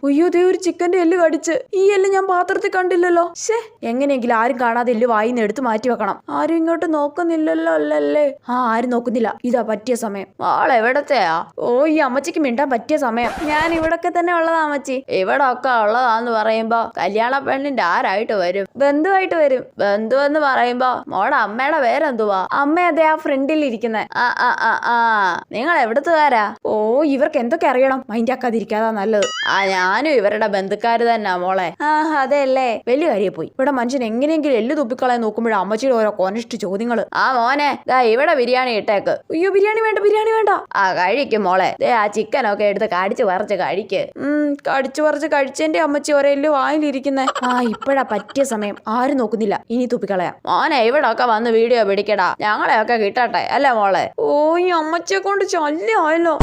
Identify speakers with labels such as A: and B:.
A: അയ്യോ ദേ ഒരു ചിക്കന്റെ എല്ല് കടിച്ച്. ഈ എല്ല് ഞാൻ പാത്രത്തിൽ കണ്ടില്ലല്ലോ. ശേ, എങ്ങനെയെങ്കിലും ആരും കാണാതെ എല്ല് വായിന്ന് എടുത്ത് മാറ്റി വെക്കണം. ആരും ഇങ്ങോട്ട് നോക്കുന്നില്ലല്ലോ അല്ലല്ലേ? ആരും നോക്കുന്നില്ല. ഇതാ പറ്റിയ സമയം. എവിടത്തെയാ? ഓ, ഈ അമ്മച്ചിക്ക് മിണ്ടാൻ പറ്റിയ സമയം. ഞാൻ ഇവിടൊക്കെ തന്നെ ഉള്ളതാ അമ്മച്ചി. ഇവിടെ ഒക്കെ ഉള്ളതാന്ന് പറയുമ്പോ കല്യാണ പെണ്ണിന്റെ ആരായിട്ട് വരും? ബന്ധുവായിട്ട് വരും. ബന്ധു എന്ന് പറയുമ്പോ മോടെ അമ്മയുടെ പേരെന്തുവാ? അമ്മ അതെ ആ ഫ്രണ്ടിൽ ഇരിക്കുന്നെ. നിങ്ങൾ എവിടത്തുകാരാ? ഓ, ഇവർക്ക് എന്തൊക്കെ അറിയണം. മൈൻഡ് ആക്കാതിരിക്കാതാ നല്ലത്. ഞാനും ഇവരുടെ ബന്ധുക്കാര് തന്നെ മോളെ. അതെ അല്ലേ? വലിയ കാര്യം പോയി. ഇവിടെ മനുഷ്യൻ എങ്ങനെയെങ്കിലും എല്ല് തുപ്പിക്കളയാൻ നോക്കുമ്പോഴാ അമ്മച്ചിയുടെ ഓരോ കോനിഷ്ഠ ചോദ്യങ്ങള്. മോനെ ദാ ഇവിടെ ബിരിയാണി ഇട്ടേക്ക്. അയ്യോ, ബിരിയാണി വേണ്ട, ബിരിയാണി വേണ്ട. കഴിക്കും മോളെ. ആ ചിക്കനൊക്കെ എടുത്ത് കടിച്ചു പറിച്ച് കഴിക്ക്. കടിച്ചു പറിച്ച് കഴിച്ചെന്റെ അമ്മച്ചി ഒരെല്ല് വായിലിരിക്കുന്നെ. ഇപ്പഴാ പറ്റിയ സമയം. ആരും നോക്കുന്നില്ല. ഇനി തുപ്പിക്കളയാം. മോനെ ഇവിടെ ഒക്കെ വന്ന് വീഡിയോ പിടിക്കടാ. ഞങ്ങളെയൊക്കെ കിട്ടട്ടെ അല്ലേ മോളെ? ഓ, ഈ അമ്മച്ചിയെ കൊണ്ട് ശല്യമായല്ലോ.